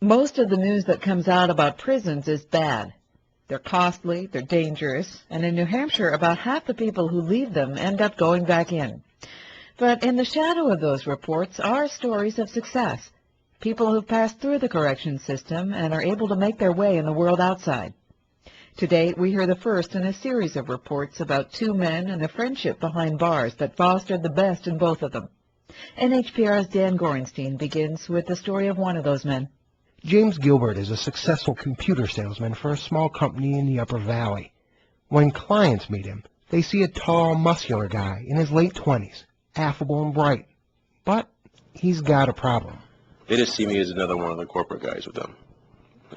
Most of the news that comes out about prisons is bad. They're costly, they're dangerous, and in New Hampshire, about half the people who leave them end up going back in. But in the shadow of those reports are stories of success, people who've passed through the correction system and are able to make their way in the world outside. Today, we hear the first in a series of reports about two men and a friendship behind bars that fostered the best in both of them. NPR's Dan Gorenstein begins with the story of one of those men. James Gilbert is a successful computer salesman for a small company in the Upper Valley. When clients meet him, they see a tall, muscular guy in his late 20s, affable and bright. But he's got a problem. They just see me as another one of the corporate guys with them.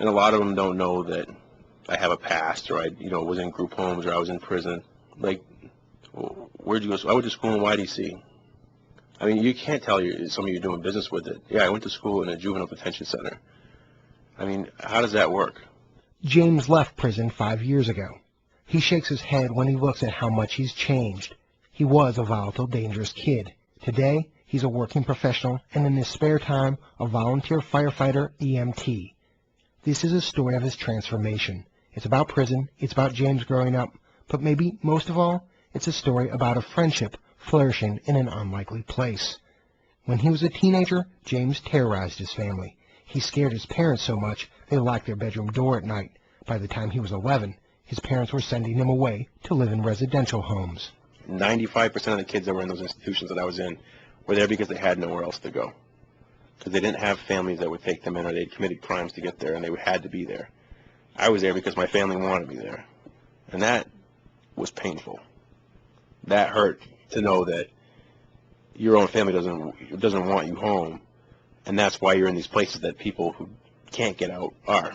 And a lot of them don't know that I have a past, or I was in group homes, or I was in prison. Like, where'd you go? I went to school in YDC. I mean, you can't tell somebody you're doing business with it. Yeah, I went to school in a juvenile detention center. I mean, how does that work? James left prison 5 years ago. He shakes his head when he looks at how much he's changed. He was a volatile, dangerous kid. Today, he's a working professional, and in his spare time, a volunteer firefighter EMT. This is a story of his transformation. It's about prison, it's about James growing up, but maybe most of all, it's a story about a friendship flourishing in an unlikely place. When he was a teenager, James terrorized his family. He scared his parents so much they locked their bedroom door at night. By the time he was 11, his parents were sending him away to live in residential homes. 95% of the kids that were in those institutions that I was in were there because they had nowhere else to go. Because they didn't have families that would take them in, or they'd committed crimes to get there, and they had to be there. I was there because my family wanted me there. And that was painful. That hurt to know that your own family doesn't want you home, and that's why you're in these places that people who can't get out are.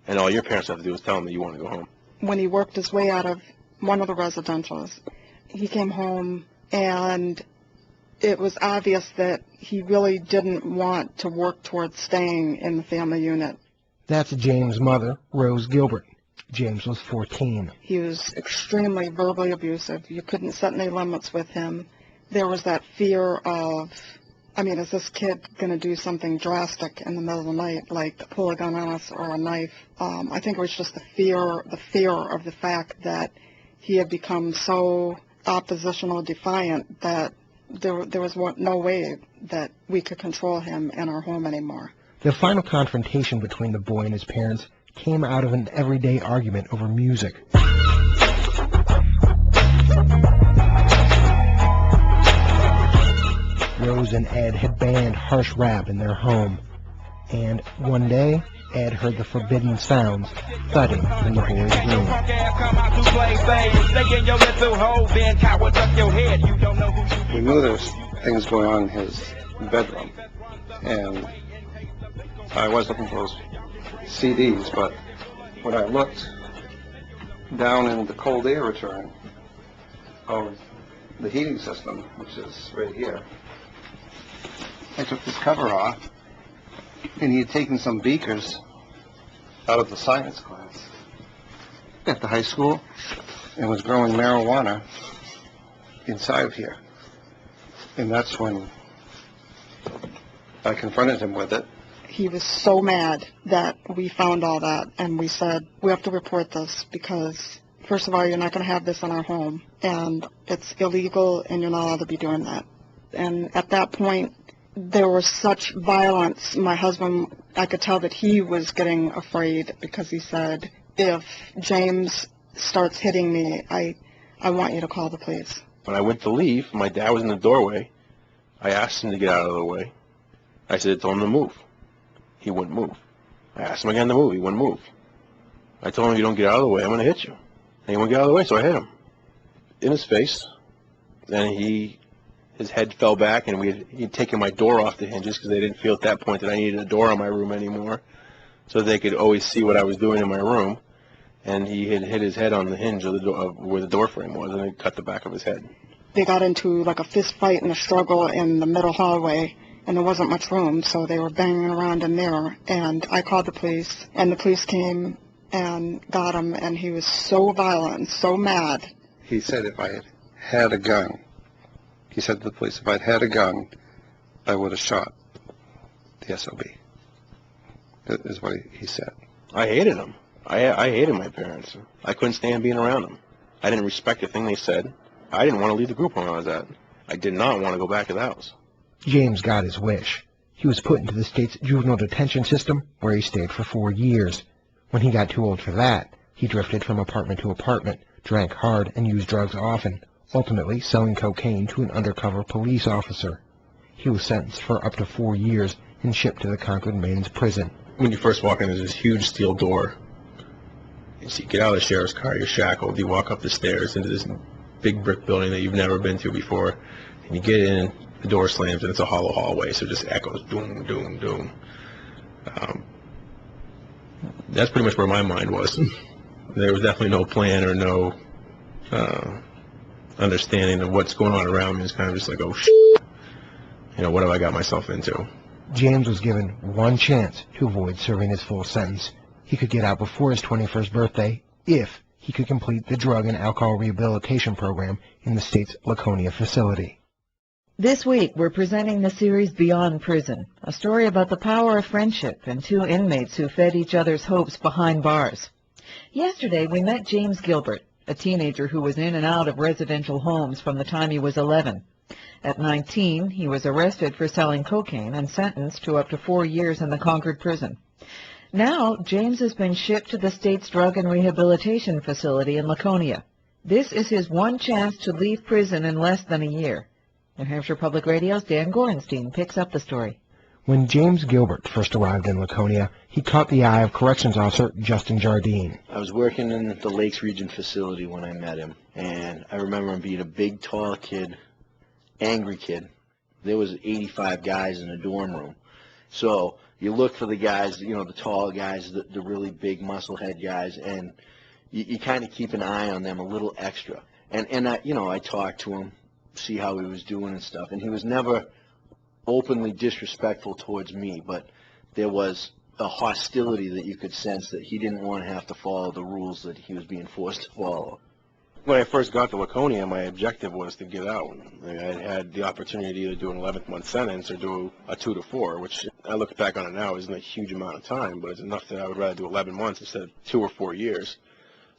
And all your parents have to do is tell them that you want to go home. When he worked his way out of one of the residentials, he came home, and it was obvious that he really didn't want to work towards staying in the family unit. That's James' mother, Rose Gilbert. James was 14. He was extremely verbally abusive. You couldn't set any limits with him. There was that fear of, is this kid going to do something drastic in the middle of the night, like pull a gun on us or a knife? I think it was just the fear of the fact that he had become so oppositional, defiant, that there was no way that we could control him in our home anymore. The final confrontation between the boy and his parents came out of an everyday argument over music. Rose and Ed had banned harsh rap in their home, and one day, Ed heard the forbidden sounds thudding in the boy's room. We knew there was things going on in his bedroom, and I was looking for those CDs, but when I looked down in the cold air return of the heating system, which is right here, I took this cover off, and he had taken some beakers out of the science class at the high school and was growing marijuana inside of here. And that's when I confronted him with it. He was so mad that we found all that, and we said, we have to report this because, first of all, you're not going to have this in our home, and it's illegal, and you're not allowed to be doing that. And at that point, there was such violence. My husband, I could tell that he was getting afraid because he said, if James starts hitting me, I want you to call the police. When I went to leave, my dad was in the doorway. I asked him to get out of the way. I said, tell him to move. He wouldn't move. I asked him again to move. He wouldn't move. I told him, if you don't get out of the way, I'm going to hit you. And he wouldn't get out of the way, so I hit him in his face. Then his head fell back, and he'd taken my door off the hinges because they didn't feel at that point that I needed a door on my room anymore, so they could always see what I was doing in my room. And he had hit his head on the hinge of the door, where the door frame was, and it cut the back of his head. They got into like a fist fight and a struggle in the middle hallway, and there wasn't much room, so they were banging around in there. And I called the police, and the police came and got him, and he was so violent and so mad. He said if I had a gun, he said to the police, if I'd had a gun, I would have shot the SOB. is what he said. I hated them. I hated my parents. I couldn't stand being around them. I didn't respect a thing they said. I didn't want to leave the group home I was at. I did not want to go back to the house. James got his wish. He was put into the state's juvenile detention system, where he stayed for 4 years. When he got too old for that, he drifted from apartment to apartment, drank hard, and used drugs often, ultimately selling cocaine to an undercover police officer. He was sentenced for up to 4 years and shipped to the Concord Men's Prison. When you first walk in, there's this huge steel door. And so you get out of the sheriff's car, you're shackled, you walk up the stairs into this big brick building that you've never been to before, and you get in, the door slams, and it's a hollow hallway, so it just echoes, doom, doom, doom. That's pretty much where my mind was. There was definitely no plan or no understanding of what's going on around me. It's kind of just like, oh, what have I got myself into? James was given one chance to avoid serving his full sentence. He could get out before his 21st birthday if he could complete the drug and alcohol rehabilitation program in the state's Laconia facility. This week, we're presenting the series Beyond Prison, a story about the power of friendship and 2 inmates who fed each other's hopes behind bars. Yesterday, we met James Gilbert, a teenager who was in and out of residential homes from the time he was 11. At 19, he was arrested for selling cocaine and sentenced to up to 4 years in the Concord prison. Now, James has been shipped to the state's drug and rehabilitation facility in Laconia. This is his one chance to leave prison in less than a year. New Hampshire Public Radio's Dan Gorenstein picks up the story. When James Gilbert first arrived in Laconia, he caught the eye of Corrections Officer Justin Jardine. I was working in the Lakes Region facility when I met him, and I remember him being a big, tall kid, angry kid. There was 85 guys in a dorm room. So you look for the guys, the tall guys, the really big musclehead guys, and you kind of keep an eye on them a little extra. And I talked to him, see how he was doing and stuff, and he was never openly disrespectful towards me, but there was a hostility that you could sense that he didn't want to have to follow the rules that he was being forced to follow. When I first got to Laconia, my objective was to get out. I had the opportunity to either do an 11th-month sentence or do a 2 to 4, which I look back on it now isn't a huge amount of time, but it's enough that I would rather do 11 months instead of 2 or 4 years.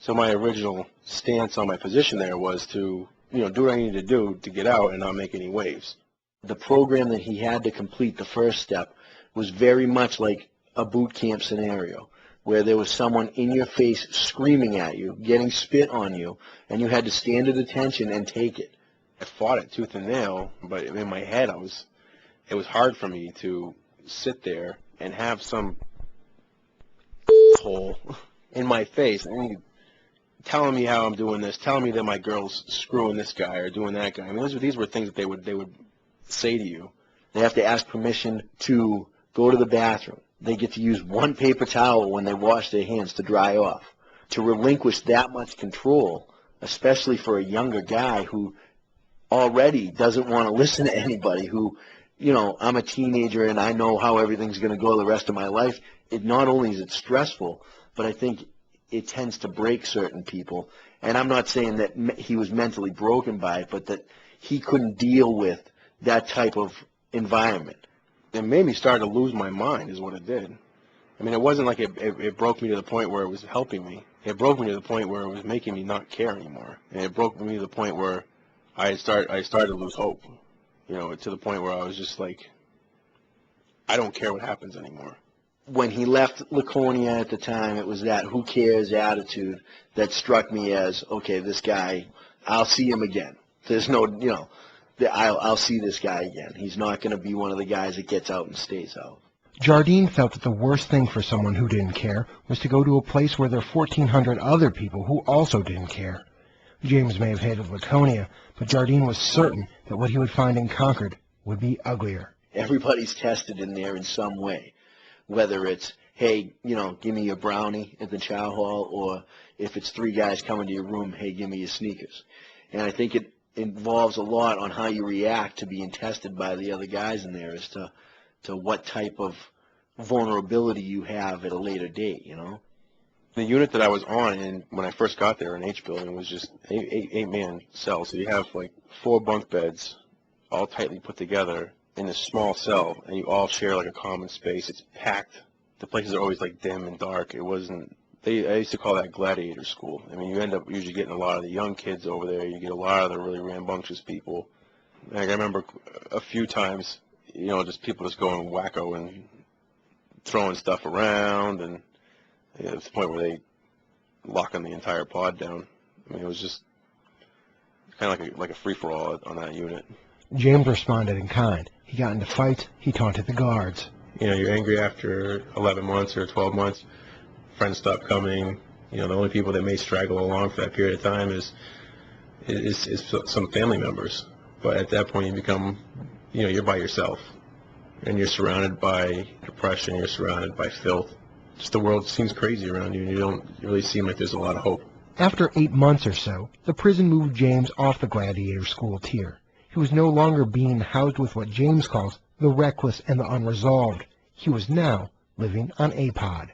So my original stance on my position there was to, do what I needed to do to get out and not make any waves. The program that he had to complete, the first step, was very much like a boot camp scenario, where there was someone in your face screaming at you, getting spit on you, and you had to stand at attention and take it. I fought it tooth and nail, but in my head it was hard for me to sit there and have some hole in my face telling me how I'm doing this, telling me that my girl's screwing this guy or doing that guy. I mean, these were things that they would say to you. They have to ask permission to go to the bathroom. They get to use one paper towel when they wash their hands to dry off. To relinquish that much control, especially for a younger guy who already doesn't want to listen to anybody, who, I'm a teenager and I know how everything's going to go the rest of my life. It not only is it stressful, but I think it tends to break certain people. And I'm not saying that he was mentally broken by it, but that he couldn't deal with that type of environment. It made me start to lose my mind is what it did. I mean, it wasn't like it broke me to the point where it was helping me. It broke me to the point where it was making me not care anymore. And it broke me to the point where I started to lose hope, to the point where I was just like, I don't care what happens anymore. When he left Laconia at the time, it was that who cares attitude that struck me as, okay, this guy, I'll see him again. There's no, I'll see this guy again. He's not going to be one of the guys that gets out and stays out. Jardine felt that the worst thing for someone who didn't care was to go to a place where there were 1,400 other people who also didn't care. James may have hated Laconia, but Jardine was certain that what he would find in Concord would be uglier. Everybody's tested in there in some way, whether it's, hey, give me your brownie at the chow hall, or if it's 3 guys coming to your room, hey, give me your sneakers. And I think it involves a lot on how you react to being tested by the other guys in there as to what type of vulnerability you have at a later date, The unit that I was on, and when I first got there in H building, was just eight-man cell. So you have like 4 bunk beds, all tightly put together in this small cell, and you all share like a common space. It's packed the places are always like dim and dark. It wasn't. I used to call that gladiator school. I mean, you end up usually getting a lot of the young kids over there. You get a lot of the really rambunctious people. Like I remember a few times, just people just going wacko and throwing stuff around, and to the point where they locking the entire pod down. I mean, it was just kind of like a free-for-all on that unit. James responded in kind. He got into fights. He taunted the guards. You're angry after 11 months or 12 months. Friends stop coming. The only people that may straggle along for that period of time is some family members. But at that point, you become, you're by yourself, and you're surrounded by depression. You're surrounded by filth. Just the world seems crazy around you, and you don't really seem like there's a lot of hope. After 8 months or so, the prison moved James off the gladiator school tier. He was no longer being housed with what James calls the reckless and the unresolved. He was now living on a pod.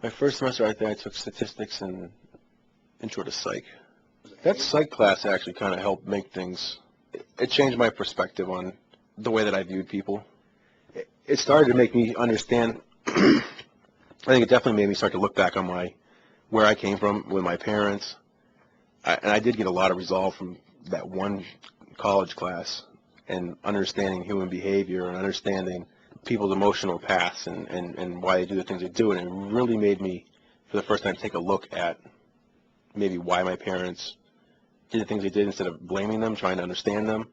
My first semester right there, I took statistics and intro to psych. That psych class actually kind of helped make things. It changed my perspective on the way that I viewed people. It started to make me understand. I think it definitely made me start to look back on where I came from with my parents. And I did get a lot of resolve from that one college class, and understanding human behavior and understanding people's emotional paths and why they do the things they do. And it really made me, for the first time, take a look at maybe why my parents did the things they did, instead of blaming them, trying to understand them,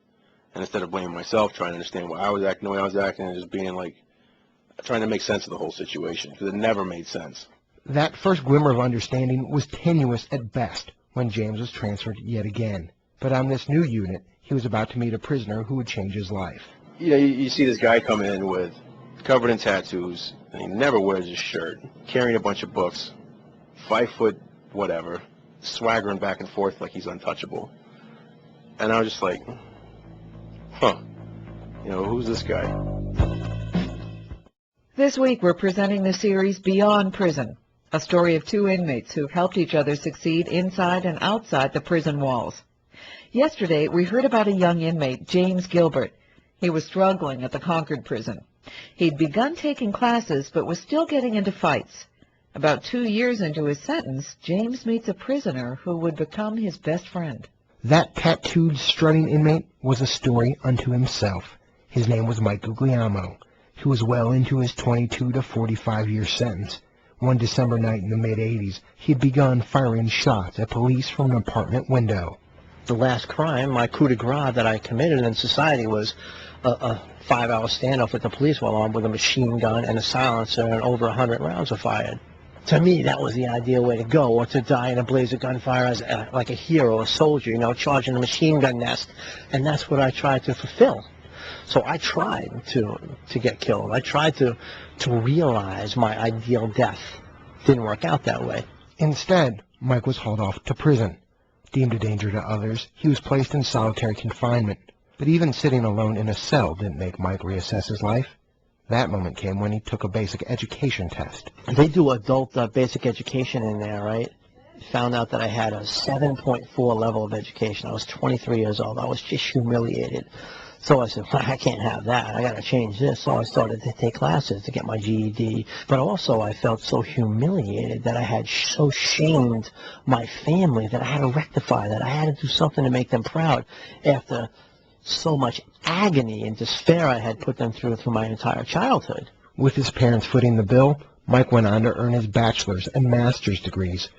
and instead of blaming myself, trying to understand why I was acting the way I was acting, and just being like, trying to make sense of the whole situation, because it never made sense. That first glimmer of understanding was tenuous at best when James was transferred yet again. But on this new unit, he was about to meet a prisoner who would change his life. You see this guy come in with covered in tattoos, and he never wears his shirt, carrying a bunch of books, 5 foot whatever, swaggering back and forth like he's untouchable. And I was just like, who's this guy? This week we're presenting the series Beyond Prison, a story of 2 inmates who've helped each other succeed inside and outside the prison walls. Yesterday we heard about a young inmate, James Gilbert. He was struggling at the Concord prison. He'd begun taking classes but was still getting into fights. About 2 years into his sentence, James meets a prisoner who would become his best friend. That tattooed, strutting inmate was a story unto himself. His name was Michael A Guglielmo. He was well into his 22 to 45-year sentence. One December night in the mid-'80s, he had begun firing shots at police from an apartment window. The last crime, my coup de grace that I committed in society, was a 5-hour standoff with the police while armed with a machine gun and a silencer, and over 100 rounds were fired. To me, that was the ideal way to go, or to die in a blaze of gunfire as like a hero, a soldier, charging a machine gun nest. And that's what I tried to fulfill. So I tried to get killed. I tried to realize my ideal death. Didn't work out that way. Instead, Mike was hauled off to prison. Deemed a danger to others, he was placed in solitary confinement. But even sitting alone in a cell didn't make Mike reassess his life. That moment came when he took a basic education test. They do adult basic education in there, right? Found out that I had a 7.4 level of education. I was 23 years old. I was just humiliated. So I said, well, I can't have that. I got to change this. So I started to take classes to get my GED. But also I felt so humiliated that I had so shamed my family that I had to rectify that. I had to do something to make them proud after so much agony and despair I had put them through my entire childhood. With his parents footing the bill, Mike went on to earn his bachelor's and master's degrees.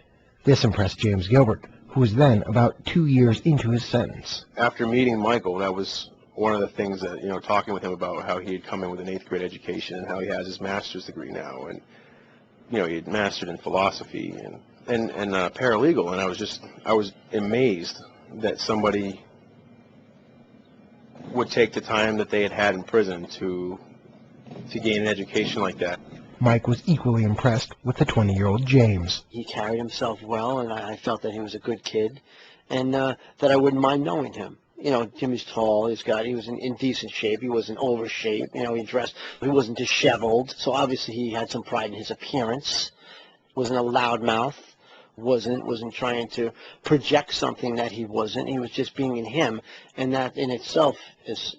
This impressed James Gilbert, who was then about 2 years into his sentence. After meeting Michael, that was one of the things that, talking with him about how he had come in with an 8th grade education and how he has his master's degree now. And, he had mastered in philosophy and paralegal. And I was amazed that somebody would take the time that they had in prison to gain an education like that. Mike was equally impressed with the 20-year-old James. He carried himself well, and I felt that he was a good kid, and that I wouldn't mind knowing him. Jimmy's tall, he was in decent shape, he wasn't over shape, he dressed, he wasn't disheveled, so obviously he had some pride in his appearance, wasn't a loudmouth, wasn't trying to project something that he wasn't, he was just being in him, and that in itself is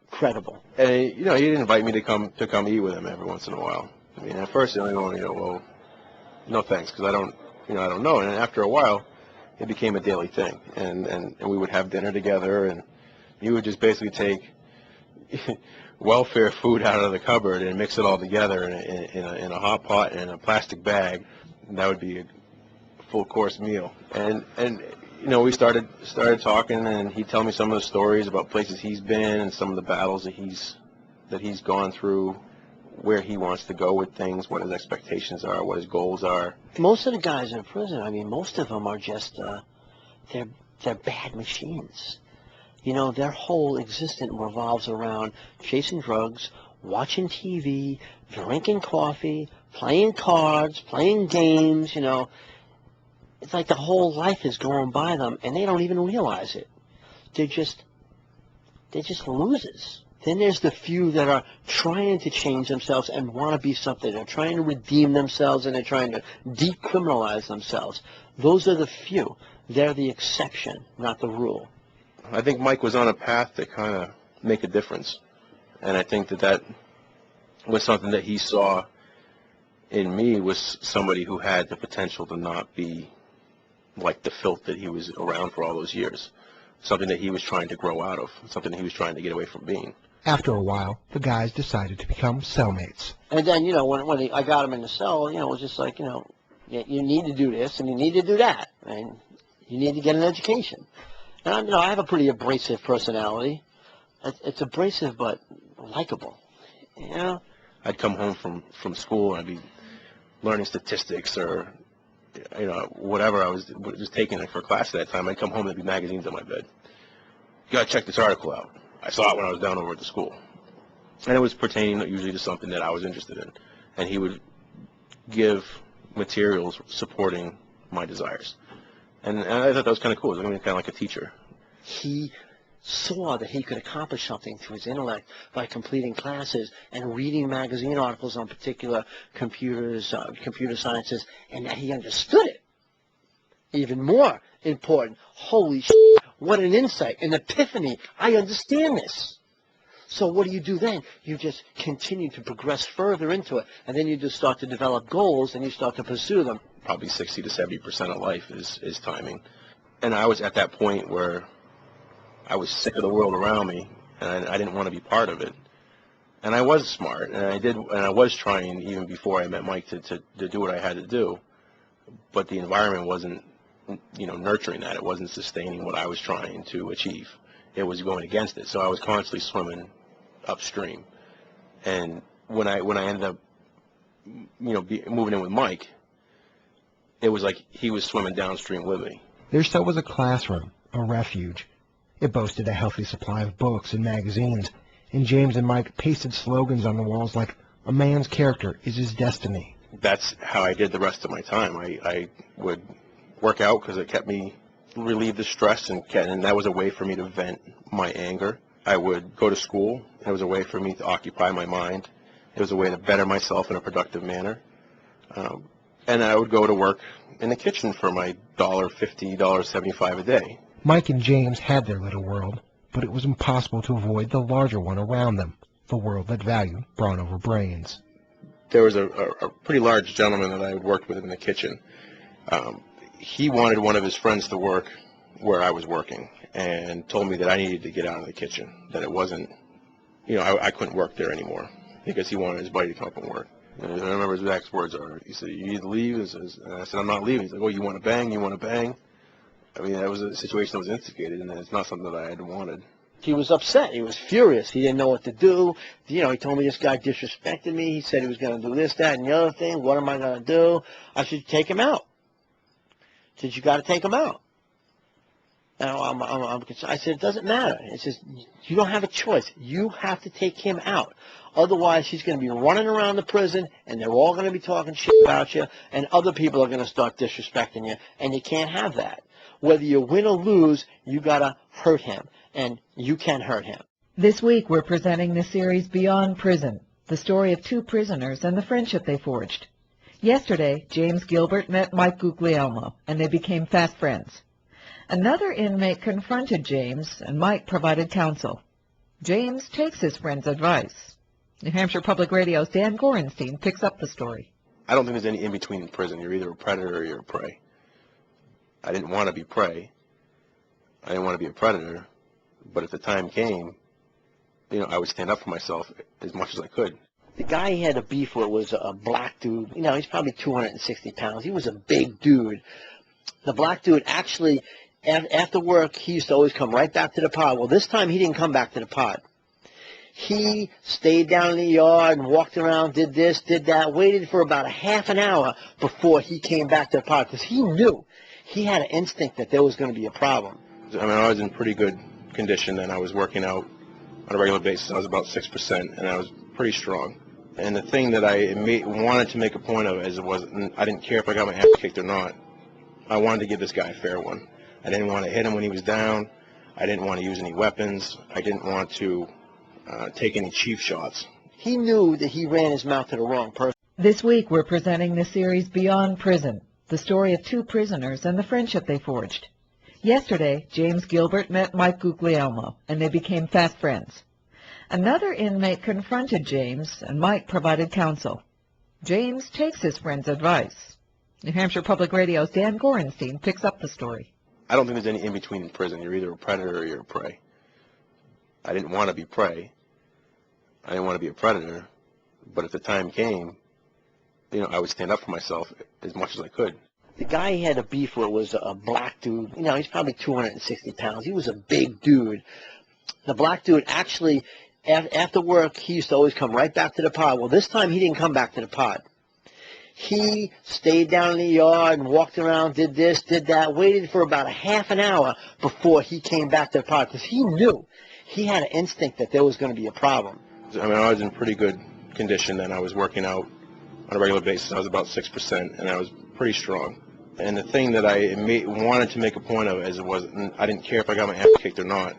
credible. And, he didn't invite me to come eat with him every once in a while. I mean, at first, I go, well, no thanks, because I don't know. And after a while, it became a daily thing, and we would have dinner together, and you would just basically take welfare food out of the cupboard and mix it all together in a hot pot and in a plastic bag. And that would be a full course meal. And we started talking, and he'd tell me some of the stories about places he's been and some of the battles that he's gone through, where he wants to go with things, what his expectations are, what his goals are. Most of the guys in prison, I mean, most of them are just, they're bad machines. Their whole existence revolves around chasing drugs, watching TV, drinking coffee, playing cards, playing games, It's like the whole life is going by them, and they don't even realize it. They're just losers. Then there's the few that are trying to change themselves and want to be something. They're trying to redeem themselves, and they're trying to decriminalize themselves. Those are the few. They're the exception, not the rule. I think Mike was on a path to kind of make a difference. And I think that was something that he saw in me, was somebody who had the potential to not be like the filth that he was around for all those years. Something that he was trying to grow out of, something that he was trying to get away from being. After a while, the guys decided to become cellmates. And then, when I got him in the cell, it was just like, you need to do this and you need to do that. And you need to get an education. And, I have a pretty abrasive personality. It's abrasive but likable. I'd come home from school and I'd be learning statistics or, whatever I was just taking for class at that time. I'd come home and there'd be magazines on my bed. You got to check this article out. I saw it when I was down over at the school. And it was pertaining usually to something that I was interested in. And he would give materials supporting my desires. And I thought that was kind of cool. It was kind of like a teacher. He saw that he could accomplish something through his intellect by completing classes and reading magazine articles on particular computer sciences, and that he understood it. Even more important, holy shit, what an insight, an epiphany. I understand this. So what do you do then? You just continue to progress further into it, and then you just start to develop goals, and you start to pursue them. Probably 60 to 70% of life is timing. And I was at that point where I was sick of the world around me, and I didn't want to be part of it. And I was smart, and I was trying even before I met Mike to do what I had to do. But the environment wasn't, nurturing that. It wasn't sustaining what I was trying to achieve. It was going against it. So I was constantly swimming upstream. And when I ended up, moving in with Mike, it was like he was swimming downstream with me. Their cell was a classroom, a refuge. It boasted a healthy supply of books and magazines, and James and Mike pasted slogans on the walls like, "A man's character is his destiny." That's how I did the rest of my time. I would work out because it kept me relieve the stress, and that was a way for me to vent my anger. I would go to school. It was a way for me to occupy my mind. It was a way to better myself in a productive manner. And I would go to work in the kitchen for my $1.50, $1.75 a day. Mike and James had their little world, but it was impossible to avoid the larger one around them, the world that valued brawn over brains. There was a pretty large gentleman that I had worked with in the kitchen. He wanted one of his friends to work where I was working, and told me that I needed to get out of the kitchen, that it wasn't, I couldn't work there anymore, because he wanted his buddy to come up and work. And I remember his exact words are, he said, "You need to leave." And I said, "I'm not leaving." He's like, "Oh, you want to bang? You want to bang?" I mean, that was a situation that was instigated, and it's not something that I had wanted. He was upset. He was furious. He didn't know what to do. He told me this guy disrespected me. He said he was going to do this, that, and the other thing. What am I going to do? I said, take him out. He said, you got to take him out. And I said, it doesn't matter. It says, you don't have a choice. You have to take him out. Otherwise, he's going to be running around the prison, and they're all going to be talking shit about you, and other people are going to start disrespecting you, and you can't have that. Whether you win or lose, you got to hurt him, and you can hurt him. This week, we're presenting the series Beyond Prison, the story of two prisoners and the friendship they forged. Yesterday, James Gilbert met Mike Guglielmo, and they became fast friends. Another inmate confronted James, and Mike provided counsel. James takes his friend's advice. New Hampshire Public Radio's Dan Gorenstein picks up the story. I don't think there's any in-between in prison. You're either a predator or you're a prey. I didn't want to be prey. I didn't want to be a predator. But if the time came, I would stand up for myself as much as I could. The guy he had a beef with was a black dude. He's probably 260 pounds. He was a big dude. The black dude actually, after work, he used to always come right back to the pod. Well, this time he didn't come back to the pod. He stayed down in the yard and walked around, did this, did that, waited for about a half an hour before he came back to the pod because he knew. He had an instinct that there was going to be a problem. I was in pretty good condition then. I was working out on a regular basis. I was about 6%, and I was pretty strong. And the thing that I wanted to make a point of I didn't care if I got my ass kicked or not. I wanted to give this guy a fair one. I didn't want to hit him when he was down. I didn't want to use any weapons. I didn't want to take any cheap shots. He knew that he ran his mouth to the wrong person. This week we're presenting the series Beyond Prison, the story of two prisoners and the friendship they forged. Yesterday, James Gilbert met Mike Guglielmo, and they became fast friends. Another inmate confronted James, and Mike provided counsel. James takes his friend's advice. New Hampshire Public Radio's Dan Gorenstein picks up the story. I don't think there's any in-between in prison. You're either a predator or you're a prey. I didn't want to be prey. I didn't want to be a predator. But if the time came, I would stand up for myself as much as I could. The guy he had a beef with was a black dude. He's probably 260 pounds. He was a big dude. The black dude actually, after work, he used to always come right back to the pod. Well, this time he didn't come back to the pod. He stayed down in the yard and walked around, did this, did that, waited for about a half an hour before he came back to the pod because he knew. He had an instinct that there was going to be a problem. I was in pretty good condition then. I was working out on a regular basis. I was about 6%, and I was pretty strong. And the thing that I wanted to make a point of I didn't care if I got my ass kicked or not.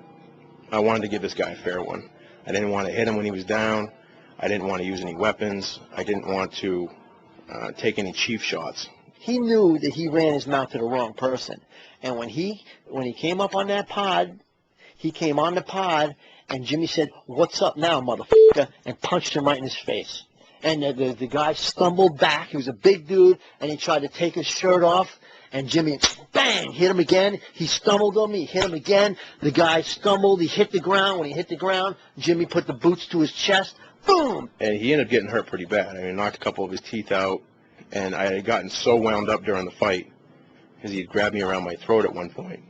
I wanted to give this guy a fair one. I didn't want to hit him when he was down. I didn't want to use any weapons. I didn't want to take any cheap shots. He knew that he ran his mouth to the wrong person. And when he came up on that pod, he came on the pod, and Jimmy said, "What's up now, motherfucker?" and punched him right in his face. And the guy stumbled back. He was a big dude, and he tried to take his shirt off, and Jimmy, bang, hit him again. He stumbled on me. He hit him again. The guy stumbled. He hit the ground. When he hit the ground, Jimmy put the boots to his chest. Boom! And he ended up getting hurt pretty bad. Knocked a couple of his teeth out, and I had gotten so wound up during the fight because he had grabbed me around my throat at one point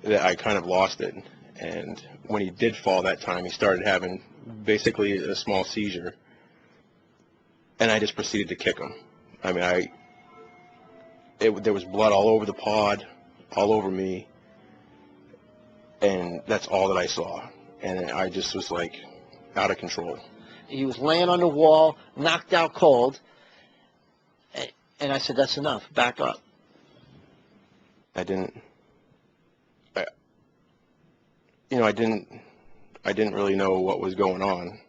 that I kind of lost it. And when he did fall that time, he started having basically a small seizure. And I just proceeded to kick him. There was blood all over the pod, all over me, and that's all that I saw. And I just was out of control. He was laying on the wall, knocked out cold, and I said, "That's enough. Back up." I didn't really know what was going on,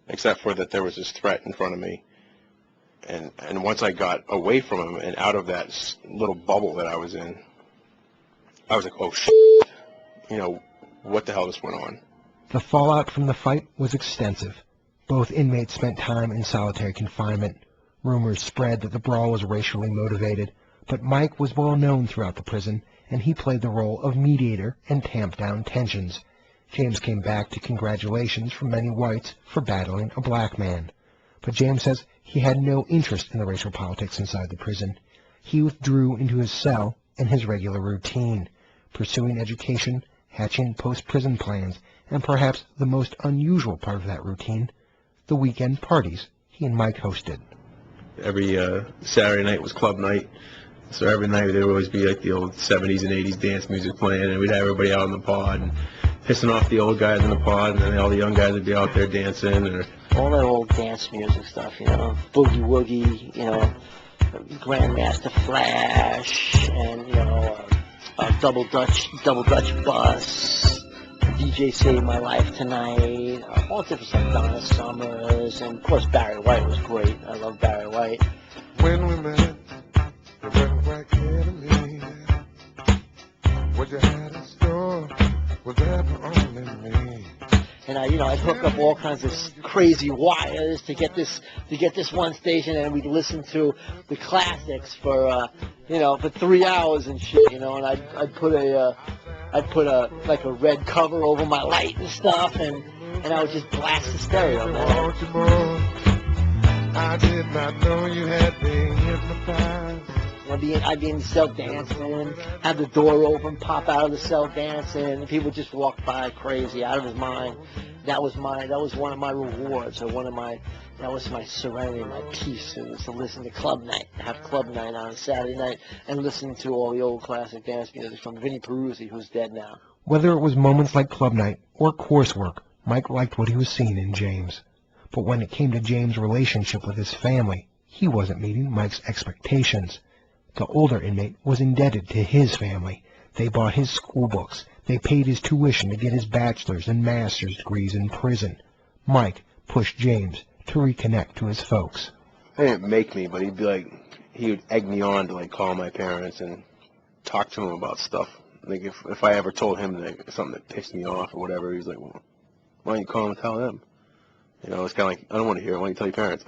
except for that there was this threat in front of me. And once I got away from him and out of that little bubble that I was in, I was like, oh, shit. What the hell just went on? The fallout from the fight was extensive. Both inmates spent time in solitary confinement. Rumors spread that the brawl was racially motivated, but Mike was well known throughout the prison, and he played the role of mediator and tamped down tensions. James came back to congratulations from many whites for battling a black man. But James says he had no interest in the racial politics inside the prison. He withdrew into his cell and his regular routine, pursuing education, hatching post-prison plans, and perhaps the most unusual part of that routine, the weekend parties he and Mike hosted. Every Saturday night was club night, so every night there would always be the old 70s and 80s dance music playing, and we'd have everybody out in the pod and pissing off the old guys in the pod, and then all the young guys would be out there dancing. Or all that old dance music stuff, Boogie Woogie, Grandmaster Flash, and, Double Dutch Bus, DJ Saved My Life Tonight, all different stuff, Donna Summers, and of course Barry White was great. I love Barry White. When we met, the red right here to me. What you had in store was ever only me. and I'd hook up all kinds of crazy wires to get this one station, and we'd listen to the classics for 3 hours and shit, and I'd put a like a red cover over my light and stuff, and I would just blast the stereo, man. I did not know you had been hypnotized. I'd be in the cell dancing, have the door open, pop out of the cell dancing, and people just walk by crazy, out of his mind. That was one of my rewards, or that was my serenity, my peace, was to listen to club night, have club night on a Saturday night, and listen to all the old classic dance music from Vinnie Peruzzi, who's dead now. Whether it was moments like club night or coursework, Mike liked what he was seeing in James. But when it came to James' relationship with his family, he wasn't meeting Mike's expectations. The older inmate was indebted to his family. They bought his school books. They paid his tuition to get his bachelor's and master's degrees in prison. Mike pushed James to reconnect to his folks. He didn't make me, but he would egg me on to call my parents and talk to them about stuff. Like if I ever told him something that pissed me off or whatever, he was like, well, why don't you call them and tell them? It's kind of like, I don't want to hear it. Why don't you tell your parents?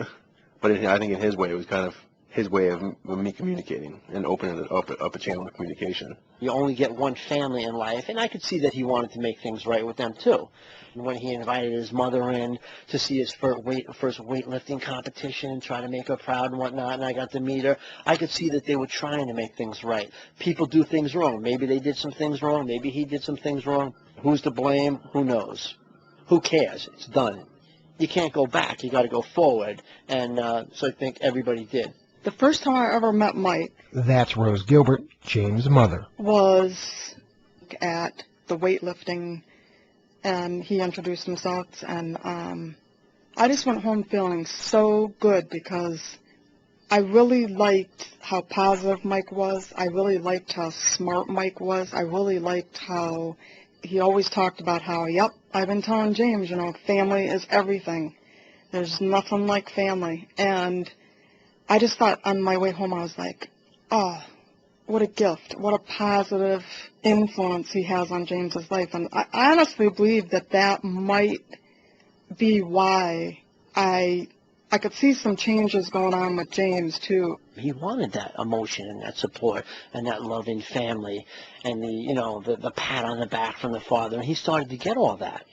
But I think in his way, it was kind of his way of me communicating and opening up a channel of communication. You only get one family in life, and I could see that he wanted to make things right with them too. And when he invited his mother in to see his first weightlifting competition and try to make her proud and whatnot, and I got to meet her, I could see that they were trying to make things right. People do things wrong. Maybe they did some things wrong. Maybe he did some things wrong. Who's to blame? Who knows? Who cares? It's done. You can't go back. You got to go forward. And so I think everybody did. The first time I ever met Mike, That's Rose Gilbert, James' mother. was at the weightlifting, and he introduced himself, and I just went home feeling so good because I really liked how positive Mike was. I really liked how smart Mike was. I really liked how he always talked about how, yep, I've been telling James, family is everything. There's nothing like family. And I just thought on my way home, I was like, oh, what a gift. What a positive influence he has on James's life. And I honestly believe that might be why I could see some changes going on with James, too. He wanted that emotion and that support and that loving family and the pat on the back from the father. And he started to get all that,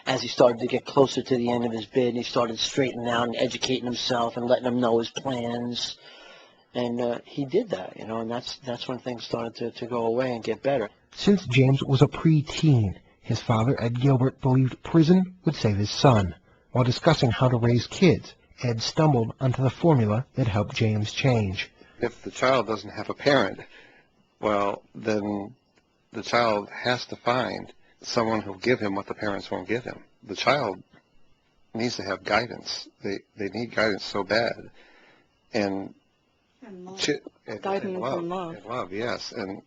as he started to get closer to the end of his bid, and he started straightening out and educating himself and letting them know his plans. And he did that, and that's when things started to go away and get better. Since James was a preteen, his father, Ed Gilbert, believed prison would save his son. While discussing how to raise kids, Ed stumbled onto the formula that helped James change. If the child doesn't have a parent, well, then the child has to find someone who'll give him what the parents won't give him. The child needs to have guidance. They need guidance so bad. And love. And Guidance love. and love. And love, yes. And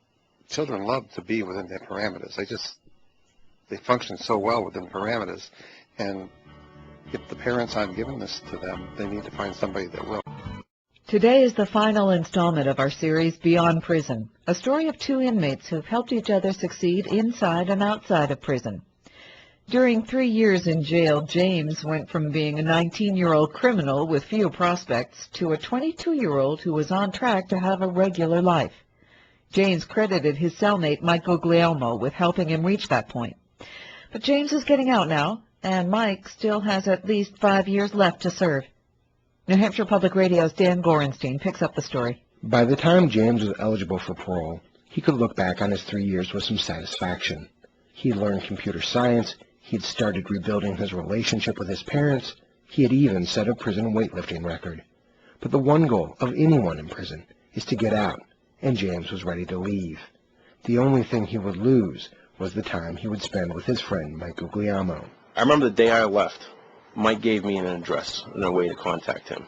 children love to be within their parameters. They function so well within parameters. And if the parents aren't giving this to them, they need to find somebody that will. Today is the final installment of our series, Beyond Prison, a story of two inmates who've helped each other succeed inside and outside of prison. During 3 years in jail, James went from being a 19-year-old criminal with few prospects to a 22-year-old who was on track to have a regular life. James credited his cellmate, Michael A Guglielmo, with helping him reach that point. But James is getting out now, and Mike still has at least 5 years left to serve. New Hampshire Public Radio's Dan Gorenstein picks up the story. By the time James was eligible for parole, he could look back on his 3 years with some satisfaction. He had learned computer science, he had started rebuilding his relationship with his parents, he had even set a prison weightlifting record. But the one goal of anyone in prison is to get out, and James was ready to leave. The only thing he would lose was the time he would spend with his friend Mike Guglielmo. I remember the day I left, Mike gave me an address and a way to contact him.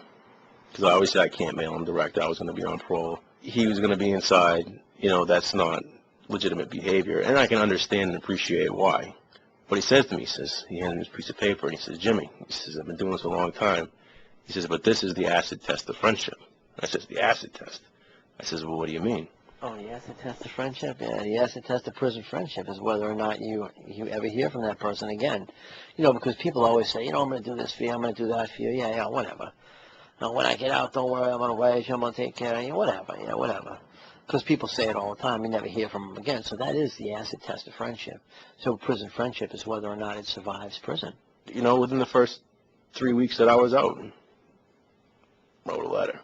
Because I always said I can't mail him direct. I was going to be on parole. He was going to be inside. That's not legitimate behavior. And I can understand and appreciate why. But he says to me, he handed me this piece of paper, and he says, Jimmy, I've been doing this a long time. He says, but this is the acid test of friendship. I says, the acid test? I says, well, what do you mean? Oh, the acid test of friendship? Yeah, the acid test of prison friendship is whether or not you ever hear from that person again. You know, because people always say, you know, I'm going to do this for you, I'm going to do that for you. Yeah, whatever. Now, when I get out, don't worry, I'm going to raise you, I'm going to take care of you, whatever. Yeah, whatever. Because people say it all the time, you never hear from them again. So that is the acid test of friendship. So prison friendship is whether or not it survives prison. You know, within the first 3 weeks that I was out, wrote a letter.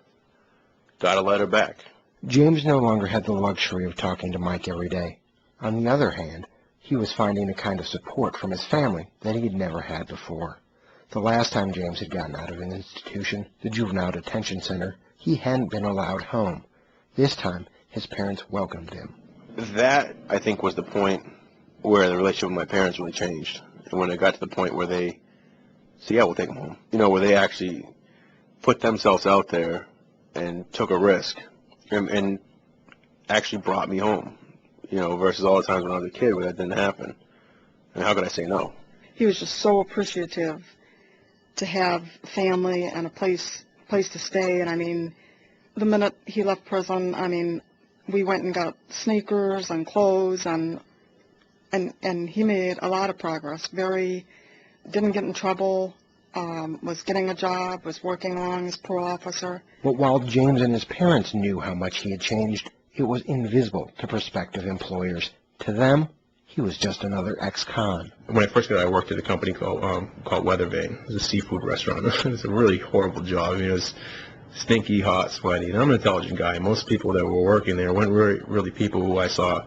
Got a letter back. James no longer had the luxury of talking to Mike every day. On the other hand, he was finding a kind of support from his family that he had never had before. The last time James had gotten out of an institution, the juvenile detention center, he hadn't been allowed home. This time, his parents welcomed him. That, I think, was the point where the relationship with my parents really changed. And when it got to the point where they said, yeah, we'll take him home. You know, where they actually put themselves out there and took a risk and actually brought me home, you know, versus all the times when I was a kid where that didn't happen. And how could I say no? He was just so appreciative to have family and a place to stay. And I mean, the minute he left prison, I mean, we went and got sneakers and clothes and he made a lot of progress. Didn't get in trouble, was getting a job, was working along as parole officer. But while James and his parents knew how much he had changed, it was invisible to prospective employers. To them, he was just another ex-con. When I first got out, I worked at a company called Weathervane. It was a seafood restaurant. It was a really horrible job. I mean, it was stinky, hot, sweaty. And I'm an intelligent guy. Most people that were working there weren't really people who I saw.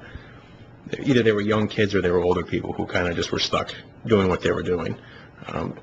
Either they were young kids or they were older people who kind of just were stuck doing what they were doing.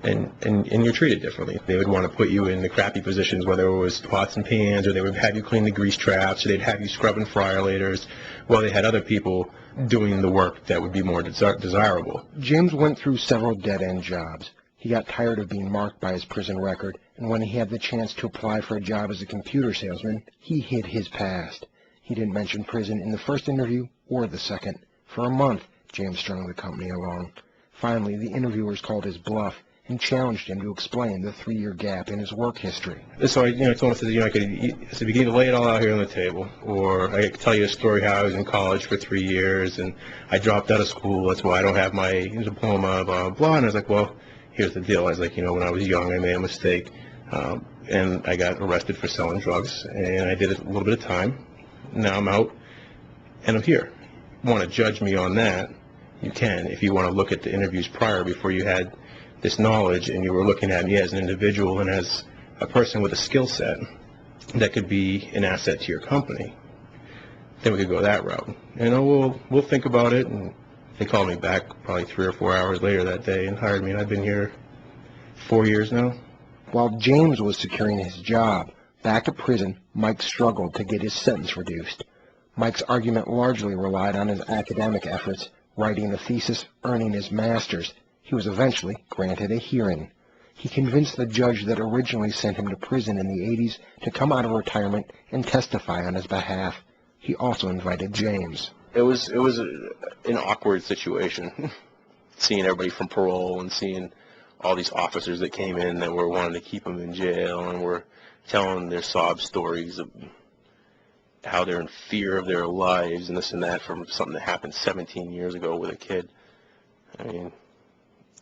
And you're treated differently. They would want to put you in the crappy positions, whether it was pots and pans, or they would have you clean the grease traps, or they'd have you scrubbing fryer-laters, while they had other people doing the work that would be more desirable. James went through several dead-end jobs. He got tired of being marked by his prison record, and when he had the chance to apply for a job as a computer salesman, he hid his past. He didn't mention prison in the first interview or the second. For a month, James strung the company along. Finally, the interviewers called his bluff and challenged him to explain the 3-year gap in his work history. So I told him, I could begin to lay it all out here on the table, or I could tell you a story how I was in college for 3 years and I dropped out of school. That's why I don't have my diploma, blah, blah, blah. And I was like, well, here's the deal. I was like, when I was young, I made a mistake, and I got arrested for selling drugs, and I did a little bit of time. Now I'm out, and I'm here. Want to judge me on that? You can, if you want to look at the interviews prior, before you had this knowledge and you were looking at me as an individual and as a person with a skill set that could be an asset to your company. Then we could go that route. And we'll think about it. And they called me back probably 3 or 4 hours later that day and hired me. And I've been here 4 years now. While James was securing his job, back at prison, Mike struggled to get his sentence reduced. Mike's argument largely relied on his academic efforts, writing a thesis, earning his master's. He was eventually granted a hearing. He convinced the judge that originally sent him to prison in the 80s to come out of retirement and testify on his behalf. He also invited James. It was an awkward situation, seeing everybody from parole and seeing all these officers that came in that were wanting to keep him in jail and were telling their sob stories of how they're in fear of their lives and this and that from something that happened 17 years ago with a kid. I mean,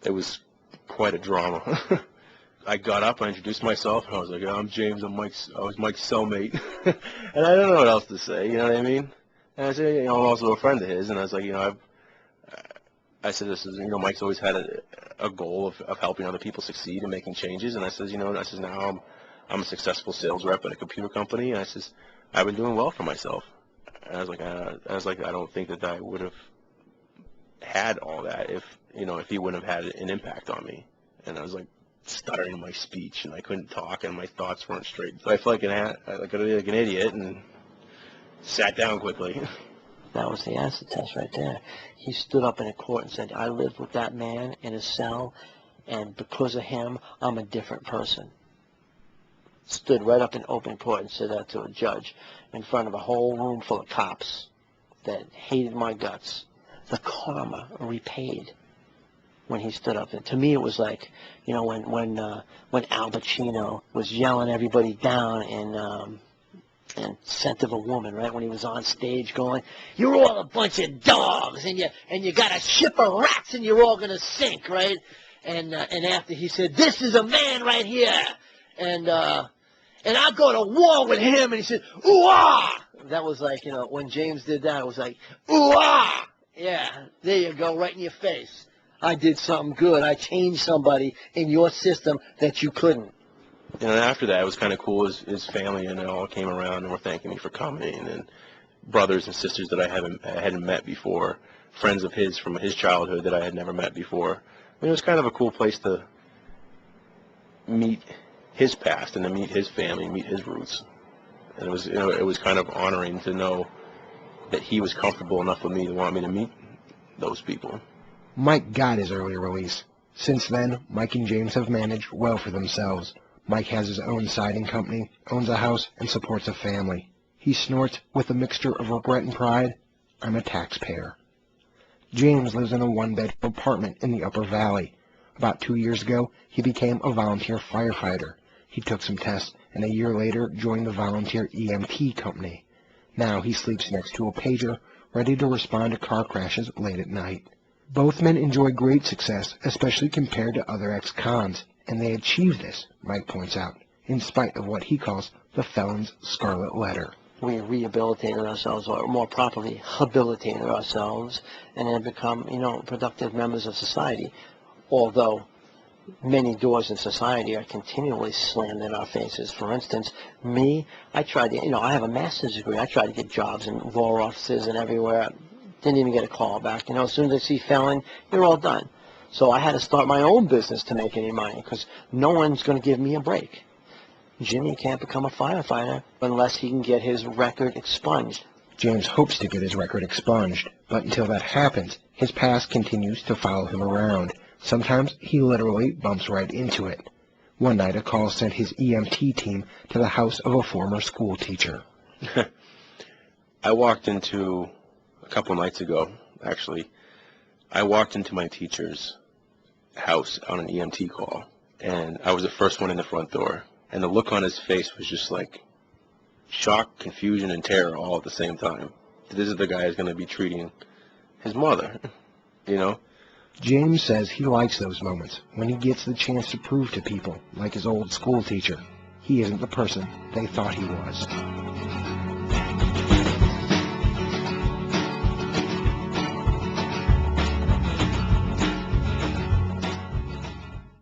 it was quite a drama. I got up, I introduced myself, and I was like, I'm James, I was Mike's cellmate. And I don't know what else to say, you know what I mean? And I said, I'm also a friend of his, and I was like, I said, this is, Mike's always had a goal of helping other people succeed and making changes, and I says, now I'm a successful sales rep at a computer company, and I says, I've been doing well for myself. And I was like, I don't think that I would have had all that if he wouldn't have had an impact on me. And I was like stuttering my speech, and I couldn't talk, and my thoughts weren't straight. So I felt like an idiot, and sat down quickly. That was the acid test right there. He stood up in a court and said, I lived with that man in a cell, and because of him, I'm a different person. Stood right up in open court and said that to a judge in front of a whole room full of cops that hated my guts. The karma repaid when he stood up. And to me, it was like, when Al Pacino was yelling everybody down and Scent of a Woman, right, when he was on stage going, "You're all a bunch of dogs, and you got a ship of rats, and you're all gonna sink," right? And after he said, "This is a man right here, and I'll go to war with him," and he said, "Ooh-ah!" That was like, when James did that, it was like, "Ooh-ah!" Yeah, there you go, right in your face. I did something good. I changed somebody in your system that you couldn't. And after that, it was kind of cool. His family and they all came around and were thanking me for coming, and brothers and sisters that I hadn't met before, friends of his from his childhood that I had never met before. I mean, it was kind of a cool place to meet his past and to meet his family, meet his roots. And it was kind of honoring to know that he was comfortable enough with me to want me to meet those people. Mike got his early release. Since then, Mike and James have managed well for themselves. Mike has his own siding company, owns a house, and supports a family. He snorts with a mixture of regret and pride, "I'm a taxpayer." James lives in a one-bedroom apartment in the Upper Valley. About 2 years ago, he became a volunteer firefighter. He took some tests, and a year later joined the volunteer EMT company. Now he sleeps next to a pager, ready to respond to car crashes late at night. Both men enjoy great success, especially compared to other ex-cons, and they achieved this, Mike points out, in spite of what he calls the felon's scarlet letter. We rehabilitated ourselves, or more properly, habilitated ourselves, and then become, productive members of society. Although many doors in society are continually slammed in our faces. For instance, me, I tried to, I have a master's degree. I tried to get jobs in law offices and everywhere. Didn't even get a call back. As soon as I see felon, you're all done. So I had to start my own business to make any money because no one's going to give me a break. Jimmy can't become a firefighter unless he can get his record expunged. James hopes to get his record expunged, but until that happens, his past continues to follow him around. Sometimes he literally bumps right into it. One night a call sent his EMT team to the house of a former school teacher. I walked into, a couple nights ago, actually, I walked into my teacher's house on an EMT call, and I was the first one in the front door. And the look on his face was just like shock, confusion, and terror all at the same time. This is the guy who's going to be treating his mother, James says he likes those moments when he gets the chance to prove to people, like his old school teacher, he isn't the person they thought he was.